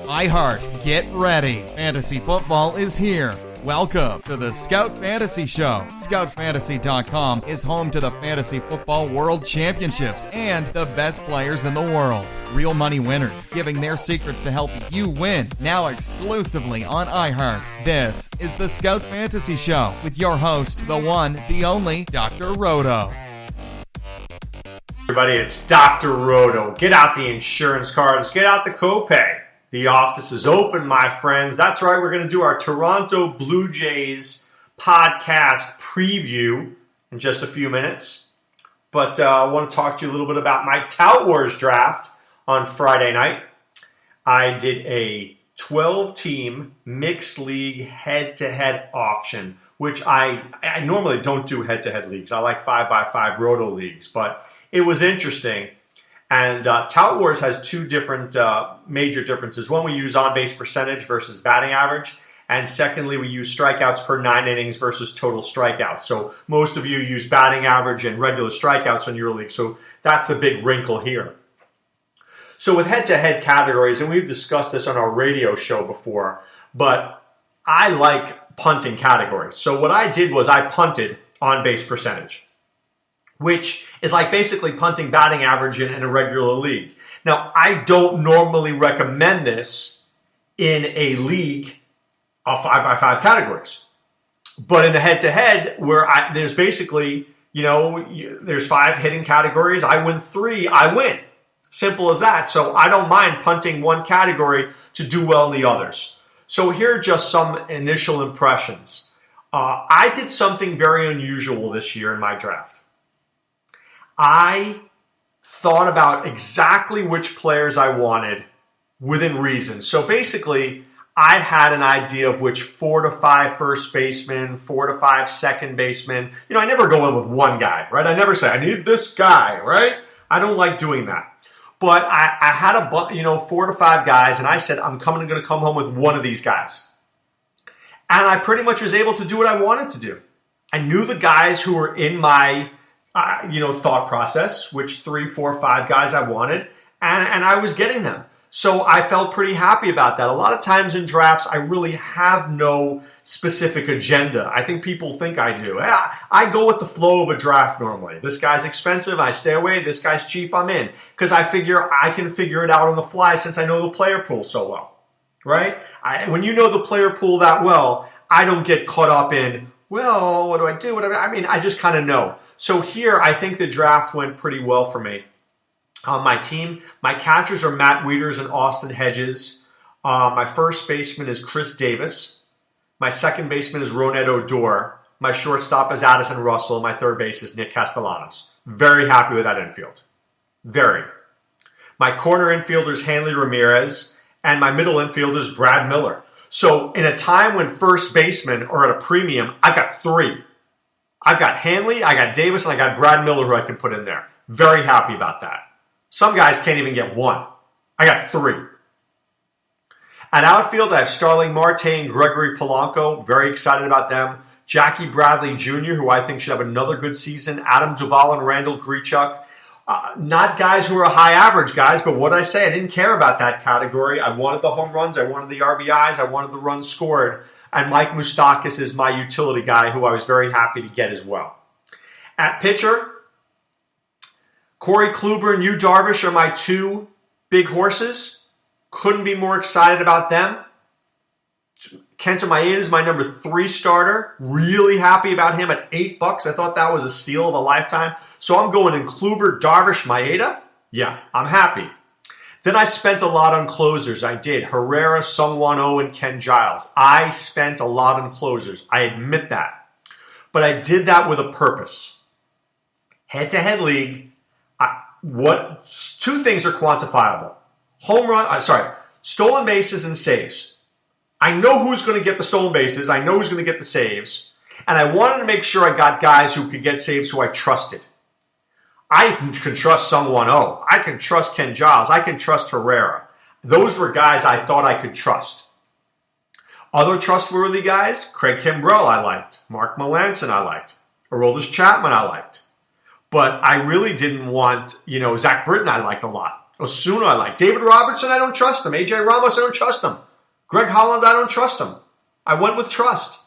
iHeart, get ready. Fantasy football is here. Welcome to the Scout Fantasy Show. ScoutFantasy.com is home to the Fantasy Football World Championships and the best players in the world. Real money winners giving their secrets to help you win. Now exclusively on iHeart. This is the Scout Fantasy Show with your host, the one, the only, Dr. Roto. Everybody, it's Dr. Roto. Get out the insurance cards. Get out the copay. The office is open, my friends. That's right, we're going to do our Toronto Blue Jays podcast preview in just a few minutes. But I want to talk to you a little bit about my Tout Wars draft on Friday night. I did a 12-team mixed league head-to-head auction, which I normally don't do head-to-head leagues. I like 5x5 Roto leagues, but it was interesting. And Tout Wars has two different major differences. One, we use on-base percentage versus batting average. And secondly, we use strikeouts per 9 innings versus total strikeouts. So most of you use batting average and regular strikeouts in your league. So that's the big wrinkle here. So with head-to-head categories, and we've discussed this on our radio show before, but I like punting categories. So what I did was I punted on-base percentage, which is like basically punting batting average in a regular league. Now, I don't normally recommend this in a league of 5x5 categories. But in the head-to-head, where there's basically, there's 5 hitting categories. I win 3, I win. Simple as that. So I don't mind punting one category to do well in the others. So here are just some initial impressions. I did something very unusual this year in my draft. I thought about exactly which players I wanted within reason. So basically, I had an idea of which 4 to 5 first basemen, 4 to 5 second basemen. I never go in with one guy, right? I never say, I need this guy, right? I don't like doing that. But I had 4 to 5 guys, and I said, I'm going to come home with one of these guys. And I pretty much was able to do what I wanted to do. I knew the guys who were in my thought process, which 3, 4, 5 guys I wanted, and I was getting them. So I felt pretty happy about that. A lot of times in drafts, I really have no specific agenda. I think people think I do. I go with the flow of a draft normally. This guy's expensive, I stay away. This guy's cheap, I'm in. Because I figure I can figure it out on the fly since I know the player pool so well, right? When you know the player pool that well, I don't get caught up in, well, what do I do? I just kind of know. So here, I think the draft went pretty well for me. On my team, my catchers are Matt Wieters and Austin Hedges. My first baseman is Chris Davis. My second baseman is Ronette Odor. My shortstop is Addison Russell. My third base is Nick Castellanos. Very happy with that infield. Very. My corner infielder is Hanley Ramirez. And my middle infielder is Brad Miller. So in a time when first basemen are at a premium, I've got 3. I've got Hanley, I got Davis, and I got Brad Miller who I can put in there. Very happy about that. Some guys can't even get 1. I got 3. At outfield, I have Starling Marte and Gregory Polanco. Very excited about them. Jackie Bradley Jr., who I think should have another good season. Adam Duvall and Randall Grichuk. Not guys who are high average guys, but what I say, I didn't care about that category. I wanted the home runs. I wanted the RBIs. I wanted the runs scored. And Mike Moustakas is my utility guy, who I was very happy to get as well. At pitcher, Corey Kluber and Yu Darvish are my 2 big horses. Couldn't be more excited about them. Kenta Maeda is my number 3 starter. Really happy about him at $8. I thought that was a steal of a lifetime. So I'm going in Kluber, Darvish, Maeda. Yeah, I'm happy. Then I spent a lot on closers. I did. Herrera, Sungwon Oh, and Ken Giles. I spent a lot on closers. I admit that. But I did that with a purpose. Head-to-head league, 2 things are quantifiable. Stolen bases and saves. I know who's going to get the stolen bases. I know who's going to get the saves. And I wanted to make sure I got guys who could get saves who I trusted. I can trust Sungwon Oh. I can trust Ken Giles. I can trust Herrera. Those were guys I thought I could trust. Other trustworthy guys, Craig Kimbrell I liked. Mark Melancon I liked. Aroldis Chapman I liked. But I really didn't want, Zach Britton I liked a lot. Osuna, I like. David Robertson, I don't trust him. AJ Ramos, I don't trust him. Greg Holland, I don't trust him. I went with trust.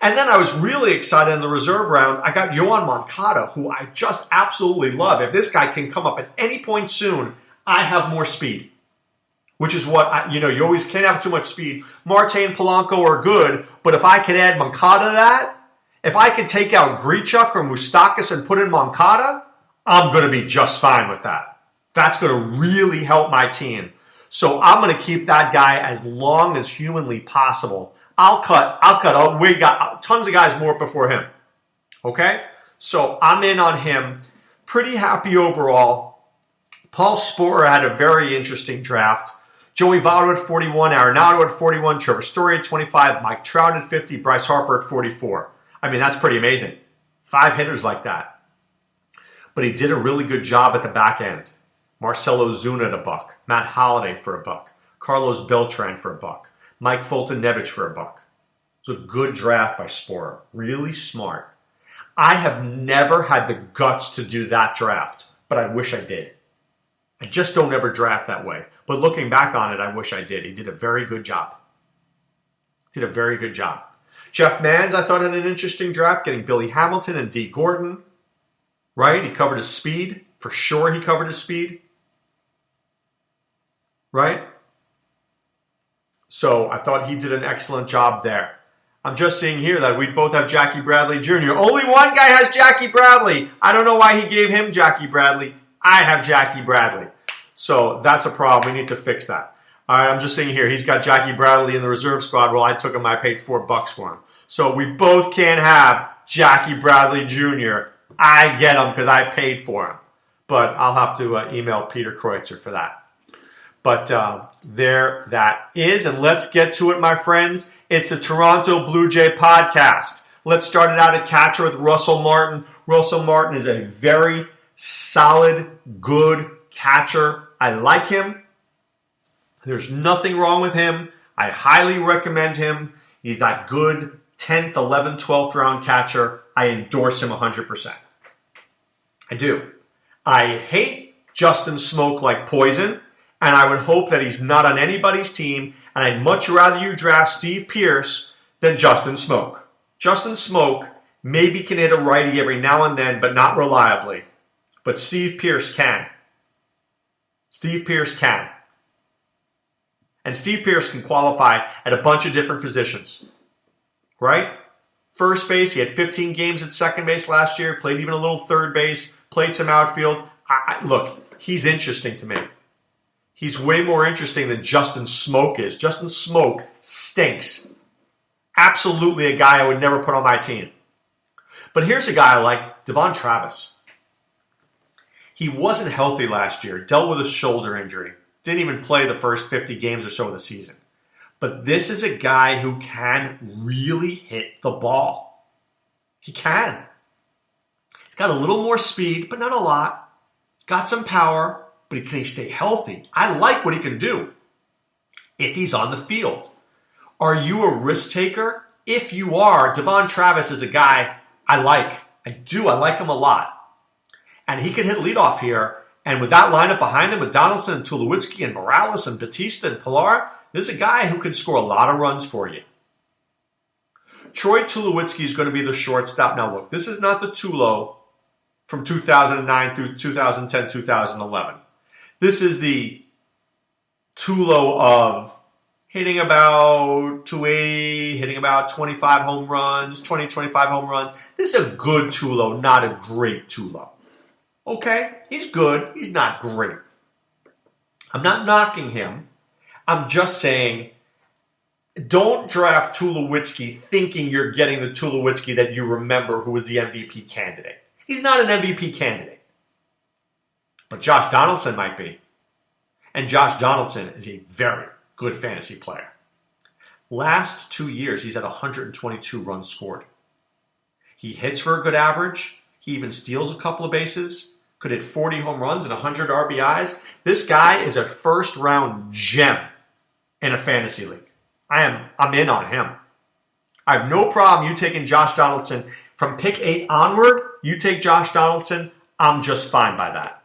And then I was really excited in the reserve round. I got Yohan Moncada, who I just absolutely love. If this guy can come up at any point soon, I have more speed. Which is what, you always can't have too much speed. Marte and Polanco are good, but if I could add Moncada to that, if I could take out Grichuk or Moustakas and put in Moncada, I'm going to be just fine with that. That's going to really help my team. So I'm going to keep that guy as long as humanly possible. I'll cut. We got tons of guys more before him. Okay? So I'm in on him. Pretty happy overall. Paul Sporer had a very interesting draft. Joey Votto at 41, Arenado at 41, Trevor Story at 25, Mike Trout at 50, Bryce Harper at 44. I mean, that's pretty amazing. 5 hitters like that. But he did a really good job at the back end. Marcelo Ozuna at $1, Matt Holliday for $1, Carlos Beltran for $1, Mike Fulton-Nevich for $1. It was a good draft by Sporer. Really smart. I have never had the guts to do that draft, but I wish I did. I just don't ever draft that way. But looking back on it, I wish I did. He did a very good job. Jeff Manns, I thought, had an interesting draft, getting Billy Hamilton and D. Gordon. Right? He covered his speed. For sure he covered his speed. Right? So I thought he did an excellent job there. I'm just seeing here that we both have Jackie Bradley Jr. Only one guy has Jackie Bradley. I don't know why he gave him Jackie Bradley. I have Jackie Bradley. So that's a problem. We need to fix that. All right, I'm just seeing here. He's got Jackie Bradley in the reserve squad. Well, I took him. I paid $4 for him. So we both can't have Jackie Bradley Jr. I get him because I paid for him. But I'll have to email Peter Kreutzer for that. But there that is. And let's get to it, my friends. It's a Toronto Blue Jay podcast. Let's start it out at catcher with Russell Martin. Russell Martin is a very solid, good catcher. I like him. There's nothing wrong with him. I highly recommend him. He's that good 10th, 11th, 12th round catcher. I endorse him 100%. I do. I hate Justin Smoke like poison, and I would hope that he's not on anybody's team, and I'd much rather you draft Steve Pearce than Justin Smoke. Justin Smoke maybe can hit a righty every now and then, but not reliably. But Steve Pearce can. Steve Pearce can. And Steve Pearce can qualify at a bunch of different positions. Right? First base, he had 15 games at second base last year, played even a little third base, played some outfield. Look, he's interesting to me. He's way more interesting than Justin Smoke is. Justin Smoke stinks. Absolutely a guy I would never put on my team. But here's a guy I like, Devon Travis. He wasn't healthy last year, dealt with a shoulder injury, didn't even play the first 50 games or so of the season. But this is a guy who can really hit the ball. He can. He's got a little more speed, but not a lot. He's got some power, but can he stay healthy? I like what he can do if he's on the field. Are you a risk taker? If you are, Devon Travis is a guy I like. I do. I like him a lot. And he can hit leadoff here. And with that lineup behind him, with Donaldson and Tulowitzki and Morales and Batista and Pilar, this is a guy who can score a lot of runs for you. Troy Tulowitzki is going to be the shortstop. Now look, this is not the Tulo from 2009 through 2010, 2011. This is the Tulo of hitting about 280, hitting about 25 home runs, 25 home runs. This is a good Tulo, not a great Tulo. Okay, he's good. He's not great. I'm not knocking him. I'm just saying, don't draft Tulowitzki thinking you're getting the Tulowitzki that you remember who was the MVP candidate. He's not an MVP candidate. But Josh Donaldson might be. And Josh Donaldson is a very good fantasy player. Last 2 years, he's had 122 runs scored. He hits for a good average. He even steals a couple of bases. Could hit 40 home runs and 100 RBIs. This guy is a first-round gem in a fantasy league. I'm in on him. I have no problem you taking Josh Donaldson. From pick 8 onward, you take Josh Donaldson. I'm just fine by that.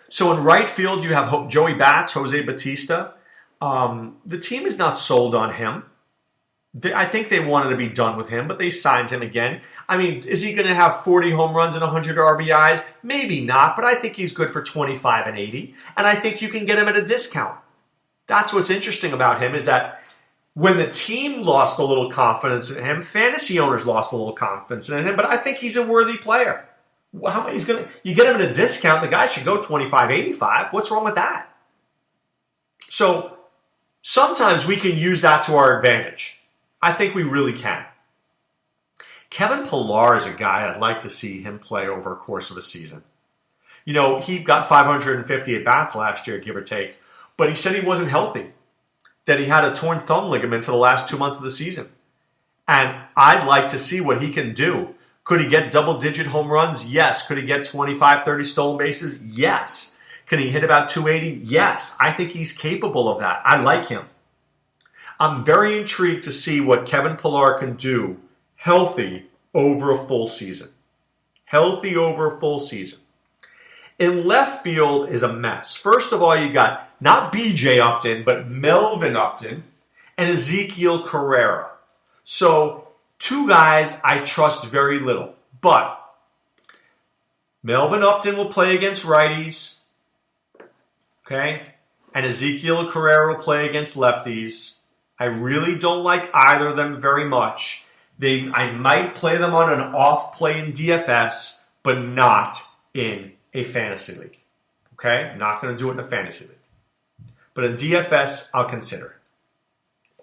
So in right field, you have Joey Bats, Jose Bautista. The team is not sold on him. I think they wanted to be done with him, but they signed him again. I mean, is he going to have 40 home runs and 100 RBIs? Maybe not, but I think he's good for 25 and 80, and I think you can get him at a discount. That's what's interesting about him, is that when the team lost a little confidence in him, fantasy owners lost a little confidence in him, but I think he's a worthy player. You get him at a discount, the guy should go 25, 85. What's wrong with that? So sometimes we can use that to our advantage. I think we really can. Kevin Pillar is a guy I'd like to see him play over a course of a season. You know, he got 550 at-bats last year, give or take, but he said he wasn't healthy, that he had a torn thumb ligament for the last 2 months of the season. And I'd like to see what he can do. Could he get double-digit home runs? Yes. Could he get 25, 30 stolen bases? Yes. Can he hit about 280? Yes. I think he's capable of that. I like him. I'm very intrigued to see what Kevin Pillar can do healthy over a full season. Healthy over a full season. In left field is a mess. First of all, you got not BJ Upton, but Melvin Upton and Ezekiel Carrera. So, two guys I trust very little. But Melvin Upton will play against righties. Okay? And Ezekiel Carrera will play against lefties. I really don't like either of them very much. I might play them on an off play in DFS, but not in a fantasy league. Okay? Not going to do it in a fantasy league. But in DFS, I'll consider it.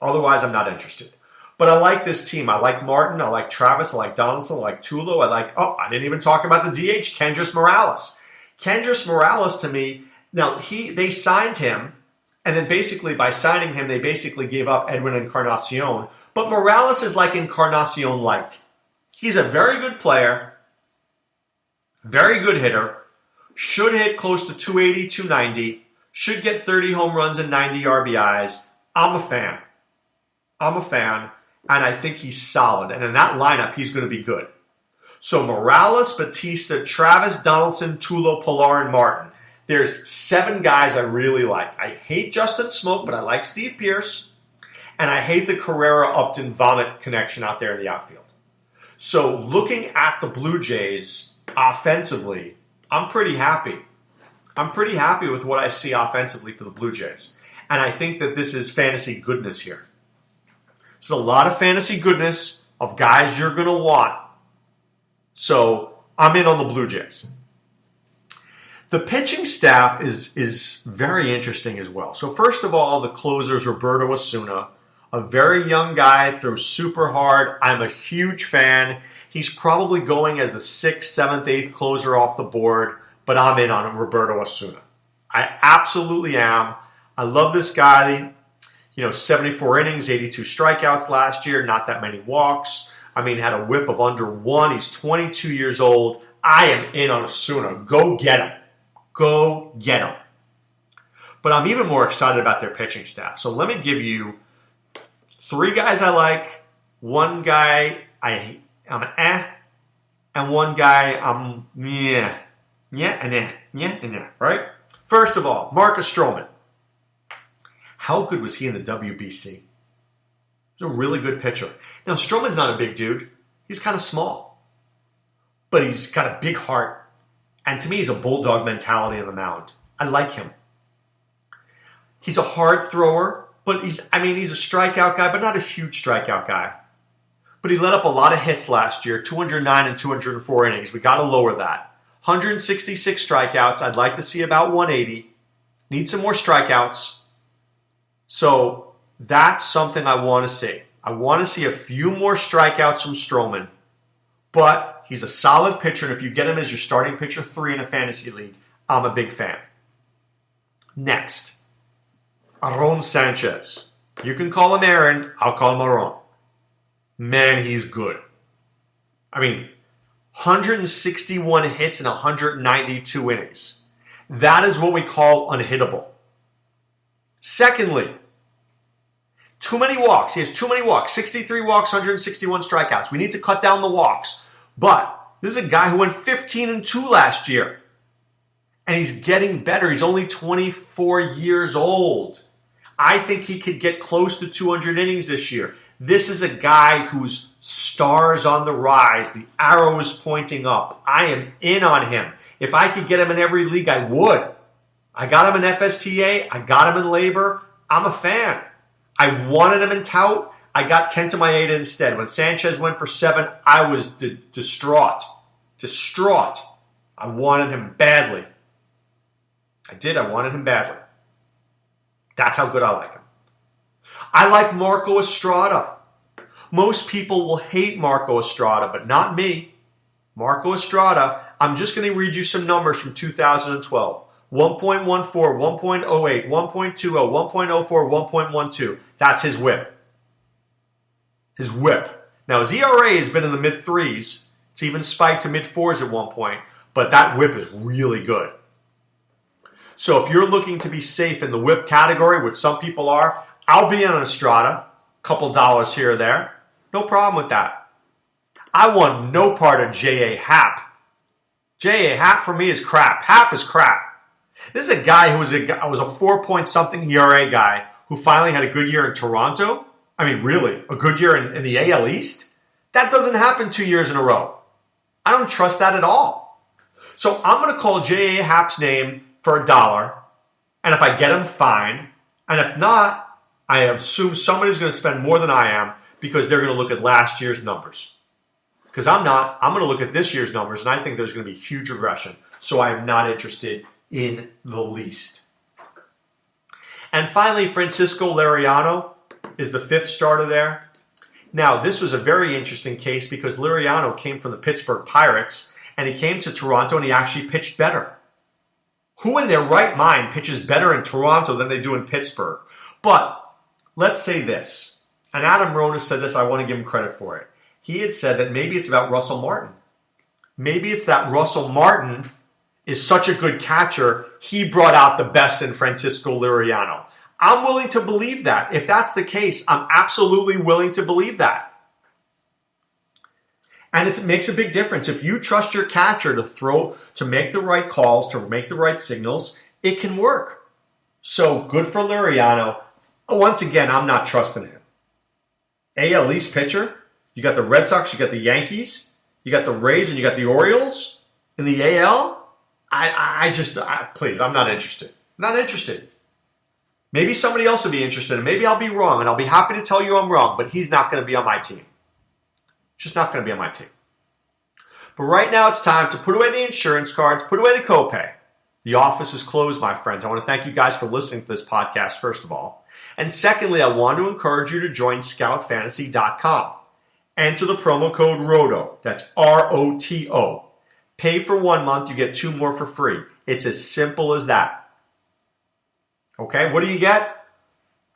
Otherwise, I'm not interested. But I like this team. I like Martin. I like Travis. I like Donaldson. I like Tulo. I didn't even talk about the DH, Kendrys Morales. Kendrys Morales, to me, now they signed him. And then basically by signing him, they basically gave up Edwin Encarnacion. But Morales is like Encarnacion light. He's a very good player, very good hitter, should hit close to 280, 290, should get 30 home runs and 90 RBIs. I'm a fan. And I think he's solid. And in that lineup, he's going to be good. So Morales, Bautista, Travis, Donaldson, Tulo, Pillar, and Martin. There's 7 guys I really like. I hate Justin Smoke, but I like Steve Pearce. And I hate the Carrera-Upton vomit connection out there in the outfield. So looking at the Blue Jays offensively, I'm pretty happy. I'm pretty happy with what I see offensively for the Blue Jays. And I think that this is fantasy goodness here. It's a lot of fantasy goodness of guys you're going to want. So I'm in on the Blue Jays. The pitching staff is very interesting as well. So first of all, the closer is Roberto Osuna, a very young guy, throws super hard. I'm a huge fan. He's probably going as the 6th, 7th, 8th closer off the board, but I'm in on Roberto Osuna. I absolutely am. I love this guy. 74 innings, 82 strikeouts last year, not that many walks. Had a whip of under 1. He's 22 years old. I am in on Osuna. Go get him. Go get them. But I'm even more excited about their pitching staff. So let me give you 3 guys I like, 1 guy I'm and 1 guy I'm right? First of all, Marcus Stroman. How good was he in the WBC? He's a really good pitcher. Now, Stroman's not a big dude. He's kind of small. But he's got a big heart. And to me, he's a bulldog mentality on the mound. I like him. He's a hard thrower, but he's a strikeout guy, but not a huge strikeout guy. But he let up a lot of hits last year, 209 and 204 innings. We got to lower that. 166 strikeouts. I'd like to see about 180. Need some more strikeouts. So that's something I want to see. I want to see a few more strikeouts from Stroman, but he's a solid pitcher, and if you get him as your starting pitcher 3 in a fantasy league, I'm a big fan. Next, Aaron Sanchez. You can call him Aaron, I'll call him Aaron. Man, he's good. 161 hits in 192 innings. That is what we call unhittable. Secondly, too many walks. He has too many walks. 63 walks, 161 strikeouts. We need to cut down the walks. But this is a guy who went 15-2 last year. And he's getting better. He's only 24 years old. I think he could get close to 200 innings this year. This is a guy whose stars on the rise. The arrow is pointing up. I am in on him. If I could get him in every league, I would. I got him in FSTA. I got him in Labor. I'm a fan. I wanted him in Tout. I got Kenta Maeda instead. When Sanchez went for 7, I was distraught. Distraught. I wanted him badly. I did. I wanted him badly. That's how good I like him. I like Marco Estrada. Most people will hate Marco Estrada, but not me. Marco Estrada, I'm just going to read you some numbers from 2012. 1.14, 1.08, 1.20, 1.04, 1.12. That's his whip. His whip. Now, his ERA has been in the mid-3s. It's even spiked to mid-4s at one point, but that whip is really good. So if you're looking to be safe in the whip category, which some people are, I'll be on Estrada. Couple dollars here or there. No problem with that. I want no part of J.A. Happ. J.A. Happ for me is crap. Happ is crap. This is a guy who was a 4-point-something ERA guy who finally had a good year in Toronto. I mean, really, a good year in the AL East? That doesn't happen 2 years in a row. I don't trust that at all. So I'm going to call J.A. Happ's name for $1. And if I get him, fine. And if not, I assume somebody's going to spend more than I am because they're going to look at last year's numbers. Because I'm not. I'm going to look at this year's numbers, and I think there's going to be huge regression. So I'm not interested in the least. And finally, Francisco Liriano is the 5th starter there. Now, this was a very interesting case because Liriano came from the Pittsburgh Pirates, and he came to Toronto, and he actually pitched better. Who in their right mind pitches better in Toronto than they do in Pittsburgh? But let's say this, and Adam Roto said this, I want to give him credit for it. He had said that maybe it's about Russell Martin. Maybe it's that Russell Martin is such a good catcher, he brought out the best in Francisco Liriano. I'm willing to believe that. If that's the case, I'm absolutely willing to believe that. And it makes a big difference. If you trust your catcher to make the right calls, to make the right signals, it can work. So good for Liriano. Once again, I'm not trusting him. AL East pitcher, you got the Red Sox, you got the Yankees, you got the Rays, and you got the Orioles in the AL. Please, I'm not interested. Not interested. Maybe somebody else will be interested, and maybe I'll be wrong, and I'll be happy to tell you I'm wrong, but he's not going to be on my team. Just not going to be on my team. But right now it's time to put away the insurance cards, put away the copay. The office is closed, my friends. I want to thank you guys for listening to this podcast, first of all. And secondly, I want to encourage you to join scoutfantasy.com. Enter the promo code ROTO. That's ROTO. Pay for 1 month, you get 2 more for free. It's as simple as that. Okay, what do you get?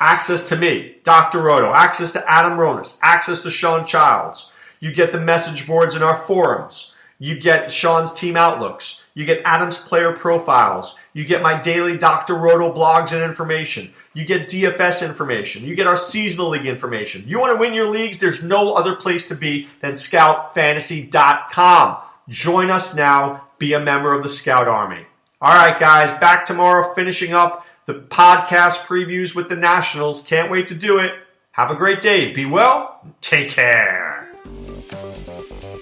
Access to me, Dr. Roto. Access to Adam Ronis. Access to Sean Childs. You get the message boards in our forums. You get Sean's team outlooks. You get Adam's player profiles. You get my daily Dr. Roto blogs and information. You get DFS information. You get our seasonal league information. You want to win your leagues? There's no other place to be than scoutfantasy.com. Join us now. Be a member of the Scout Army. All right, guys. Back tomorrow finishing up the podcast previews with the Nationals. Can't wait to do it. Have a great day. Be well. Take care.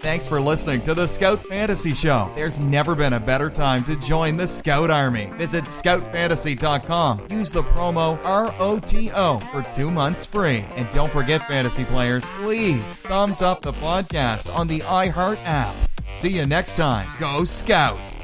Thanks for listening to the Scout Fantasy Show. There's never been a better time to join the Scout Army. Visit scoutfantasy.com. Use the promo ROTO for 2 months free. And don't forget, fantasy players, please thumbs up the podcast on the iHeart app. See you next time. Go Scouts!